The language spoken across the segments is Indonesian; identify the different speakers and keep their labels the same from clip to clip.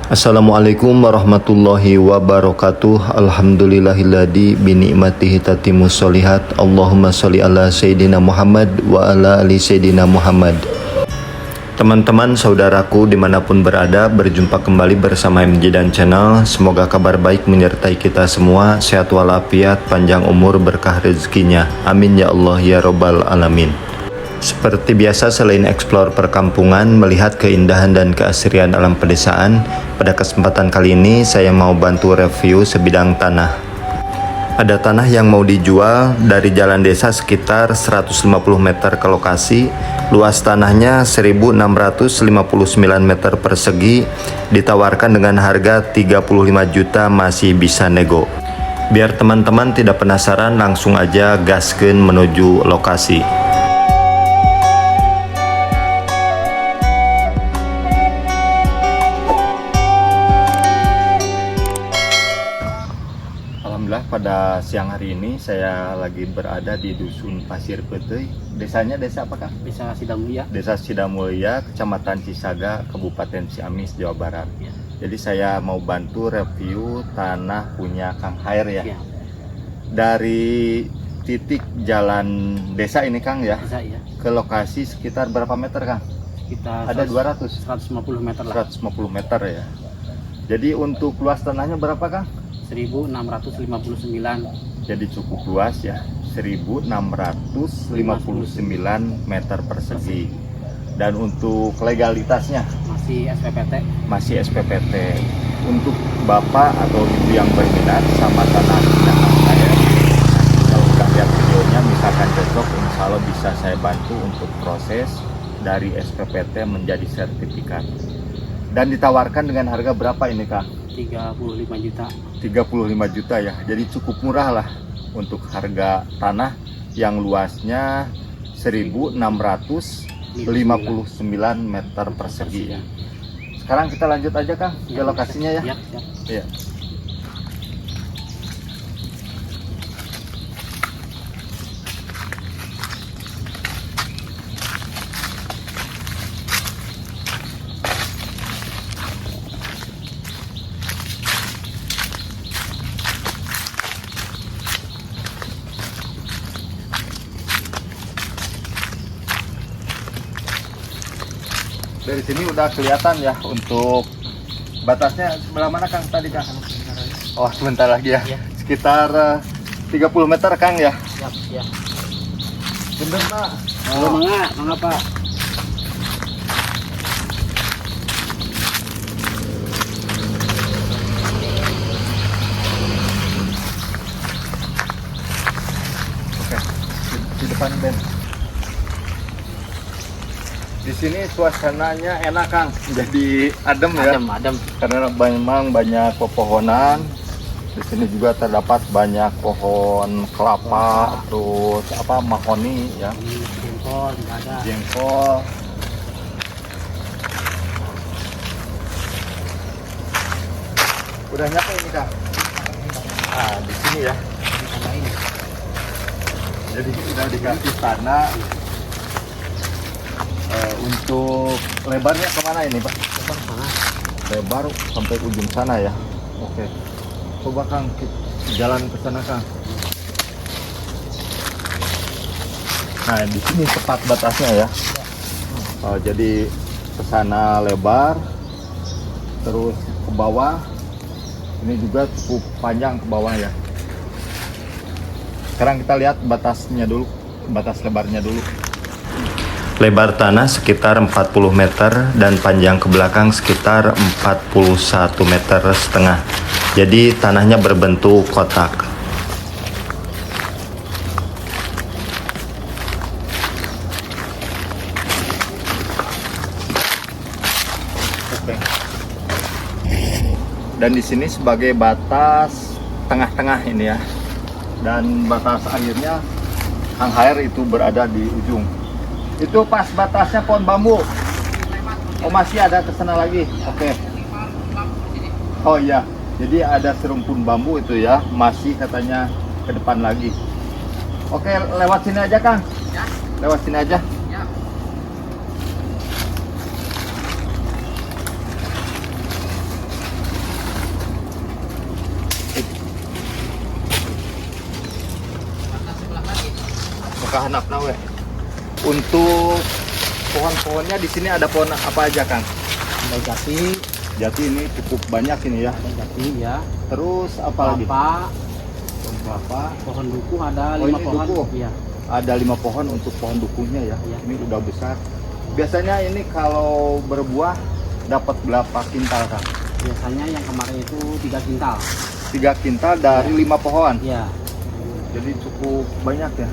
Speaker 1: Assalamualaikum warahmatullahi wabarakatuh. Alhamdulillahilladzi binikmatihi tatimmus sholihat. Allahumma sholli ala Sayyidina Muhammad wa ala ali Sayyidina Muhammad. Teman-teman saudaraku dimanapun berada, berjumpa kembali bersama MJ dan Channel. Semoga kabar baik menyertai kita semua, sehat walafiat, panjang umur, berkah rezekinya. Amin ya Allah ya Robbal Alamin. Seperti biasa, selain eksplor perkampungan, melihat keindahan dan keasrian alam pedesaan, pada kesempatan kali ini saya mau bantu review sebidang tanah. Ada tanah yang mau dijual dari jalan desa sekitar 150 meter ke lokasi. Luas tanahnya 1659 meter persegi, ditawarkan dengan harga 35 juta, masih bisa nego. Biar teman-teman tidak penasaran, langsung aja gaskeun menuju lokasi. Alhamdulillah, pada siang hari ini saya lagi berada di Dusun Pasir Peteuy. Desanya desa apa, Kang?
Speaker 2: Desa Sidamulya.
Speaker 1: Desa Sidamulya, Kecamatan Cisaga, Kabupaten Ciamis, Jawa Barat.
Speaker 2: Ya.
Speaker 1: Jadi saya mau bantu review tanah punya Kang Hair ya.
Speaker 2: Ya.
Speaker 1: Dari titik jalan desa ini, Kang ya,
Speaker 2: Desa ya.
Speaker 1: ke lokasi sekitar berapa meter, Kang?
Speaker 2: Kita
Speaker 1: Ada 200?
Speaker 2: 150 meter lah.
Speaker 1: 150 meter ya. Jadi untuk luas tanahnya berapa, Kang?
Speaker 2: 1659.
Speaker 1: Jadi cukup luas ya, 1659 meter persegi. Dan untuk legalitasnya
Speaker 2: Masih SPPT.
Speaker 1: masih SPPT. Untuk Bapak atau Ibu yang berminat sama tanah punya Kang Hair, kalau nggak lihat videonya misalkan cocok, insya Allah bisa saya bantu untuk proses dari SPPT menjadi sertifikat. Dan ditawarkan dengan harga berapa ini, Kang?
Speaker 2: 35 juta.
Speaker 1: 35 juta ya, jadi cukup murah lah untuk harga tanah yang luasnya 1659 meter persegi ya. Sekarang kita lanjut aja, Kang, ke lokasinya ya.
Speaker 2: Siap.
Speaker 1: Iya. Dari sini udah kelihatan ya untuk batasnya sebelah mana, Kang, tadi, Kang? Oh, sebentar lagi ya.
Speaker 2: Ya.
Speaker 1: Sekitar 30 meter, Kang ya.
Speaker 2: Siap.
Speaker 1: Bener, Pak.
Speaker 2: Oh, mangga Pak.
Speaker 1: Oke, di depan Ben. Di sini suasananya enak, Kang. Jadi adem ya.
Speaker 2: Adem.
Speaker 1: Karena memang banyak pepohonan. Di sini juga terdapat banyak pohon kelapa, terus mahoni ya,
Speaker 2: Ini jengkol juga ada.
Speaker 1: jengkol. Udah nyampe ini, Kang. Ah, di sini ya.
Speaker 2: Ada ini.
Speaker 1: Jadi udah dikasih tanah. Untuk lebarnya kemana ini, Pak?
Speaker 2: Depan sana.
Speaker 1: Lebar sampai ujung sana ya. Oke. Coba, Kang, jalan ke sana, Kang. Nah, di sini tepat batasnya ya. Jadi ke sana lebar, terus ke bawah. Ini juga cukup panjang ke bawah ya. Sekarang kita lihat batasnya dulu, batas lebarnya dulu. Lebar tanah sekitar 40 meter dan panjang ke belakang sekitar 41 meter setengah. Jadi tanahnya berbentuk kotak. Oke. Dan di sini sebagai batas tengah-tengah ini ya. Dan batas akhirnya Kang Hair itu berada di ujung. Itu pas batasnya pohon bambu. Oh, masih ada ke sana lagi. Oke. Oh iya. Jadi ada serumpun bambu itu ya, masih katanya ke depan lagi. Oke, lewat sini aja, Kang. Lewat sini aja. kahanapna we. Untuk pohon-pohonnya di sini ada pohon apa aja, Kang?
Speaker 2: Ada jati,
Speaker 1: Jati ini cukup banyak ini ya.
Speaker 2: ada jati ya.
Speaker 1: Terus apa lagi?
Speaker 2: Kelapa,
Speaker 1: Pohon kelapa.
Speaker 2: pohon duku ada
Speaker 1: Oh,
Speaker 2: 5
Speaker 1: ini
Speaker 2: pohon.
Speaker 1: duku.
Speaker 2: Iya.
Speaker 1: Ada 5 pohon untuk pohon dukunya ya.
Speaker 2: Iya.
Speaker 1: Ini udah besar. Biasanya ini kalau berbuah dapat berapa kintal, Kang?
Speaker 2: Biasanya yang kemarin itu 3 kintal.
Speaker 1: 3 kintal dari 5 pohon.
Speaker 2: Iya.
Speaker 1: Jadi cukup banyak ya.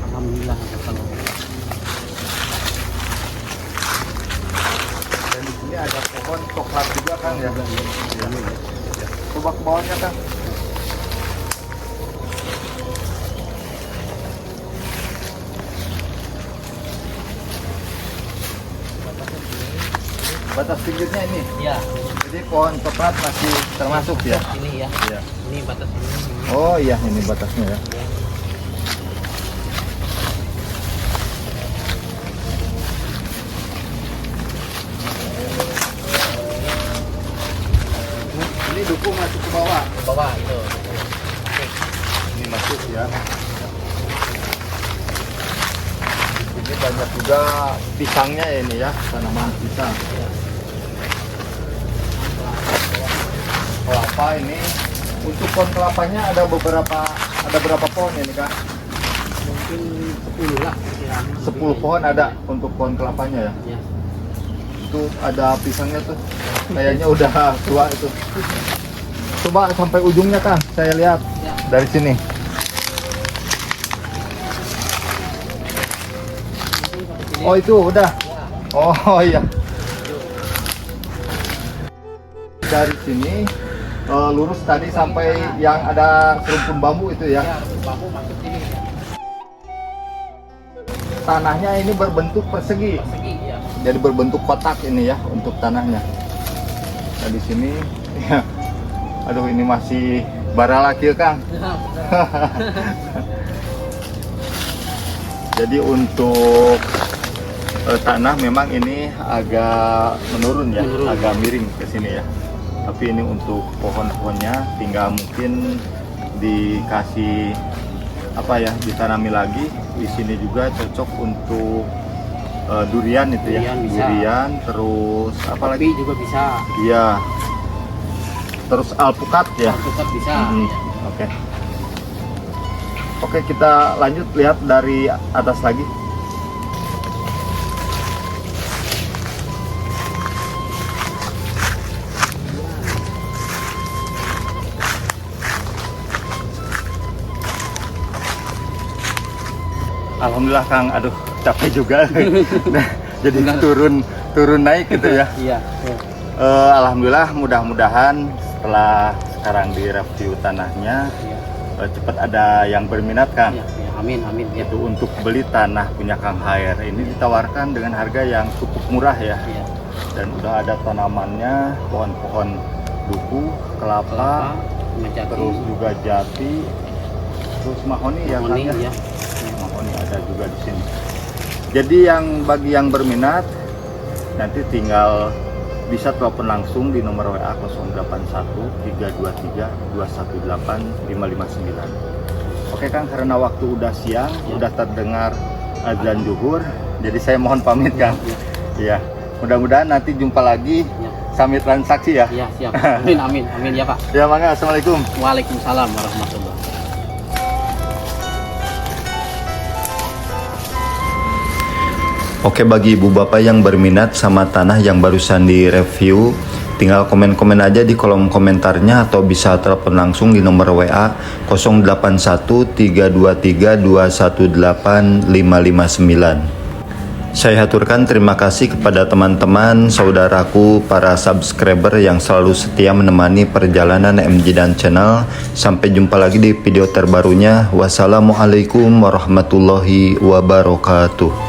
Speaker 2: Alhamdulillah kalau
Speaker 1: Dan di sini ada pohon coklat juga, Kang ya. Ya. Coba ke bawahnya, Kang. Batas pinggirnya ini.
Speaker 2: Iya.
Speaker 1: Jadi pohon coklat masih termasuk ya.
Speaker 2: Ini ya.
Speaker 1: Iya.
Speaker 2: Ini batas ini.
Speaker 1: Oh iya, ini batasnya ya. Ini duku masuk ke bawah.
Speaker 2: Bawah itu.
Speaker 1: Ini masuk ya. Ini banyak juga pisangnya ini ya, tanaman pisang. Kelapa ini untuk pohon kelapanya ada berapa pohon ini, Kak?
Speaker 2: Mungkin 10 lah.
Speaker 1: 10 pohon ada untuk pohon kelapanya ya.
Speaker 2: Ya.
Speaker 1: Itu ada pisangnya tuh. Kayaknya udah tua itu. Coba sampai ujungnya, Kang. Saya lihat
Speaker 2: Ya.
Speaker 1: dari sini. Oh, itu udah. Oh iya. Dari sini lurus tadi sampai yang ada serumpun bambu itu ya.
Speaker 2: Ya, bambu masuk sini.
Speaker 1: Tanahnya ini berbentuk persegi.
Speaker 2: Persegi ya.
Speaker 1: Jadi berbentuk kotak ini ya untuk tanahnya. Nah, di sini ya. Aduh, ini masih bara laki, Kang. Jadi untuk tanah memang ini agak menurun ya, agak miring ke sini ya. Tapi ini untuk pohon-pohonnya tinggal mungkin dikasih apa ya, ditanami lagi. Di sini juga cocok untuk durian itu ya.
Speaker 2: Durian bisa.
Speaker 1: Durian, terus apa lagi?
Speaker 2: Kopi juga bisa.
Speaker 1: Iya. Terus alpukat ya.
Speaker 2: Alpukat bisa.
Speaker 1: Hmm, Oke. Oke, kita lanjut lihat dari atas lagi. Alhamdulillah, Kang. Aduh, capek juga. Jadi turun naik gitu ya.
Speaker 2: Iya.
Speaker 1: Alhamdulillah, mudah-mudahan setelah sekarang direview tanahnya
Speaker 2: Iya.
Speaker 1: cepat ada yang berminat, Kang.
Speaker 2: Iya. Ya, amin amin ya.
Speaker 1: Itu untuk beli tanah punya Kang Hair. Ini ditawarkan dengan harga yang cukup murah ya.
Speaker 2: Iya.
Speaker 1: Dan udah ada tanamannya, pohon-pohon duku, kelapa,
Speaker 2: Menjadi.
Speaker 1: terus juga jati, terus mahoni ya, Kang
Speaker 2: Mahoni,
Speaker 1: ya.
Speaker 2: ya.
Speaker 1: Mahoni ada juga di sini. Jadi bagi yang berminat nanti tinggal bisa telepon langsung di nomor WA 081 323 218 559. Oke, Kang, karena waktu udah siang, udah terdengar azan zuhur, jadi saya mohon pamit, Kang. Iya. Mudah-mudahan nanti jumpa lagi
Speaker 2: Ya.
Speaker 1: sambil transaksi ya.
Speaker 2: Iya, siap. Amin amin amin ya, Pak.
Speaker 1: Ya, mangga. Assalamualaikum.
Speaker 2: Waalaikumsalam warahmatullahi.
Speaker 1: Oke, bagi ibu bapak yang berminat sama tanah yang barusan direview, tinggal komen-komen aja di kolom komentarnya atau bisa telepon langsung di nomor WA 081 323 218 559. Saya haturkan terima kasih kepada teman-teman, saudaraku, para subscriber yang selalu setia menemani perjalanan MJ Dan Channel. Sampai jumpa lagi di video terbarunya. Wassalamualaikum warahmatullahi wabarakatuh.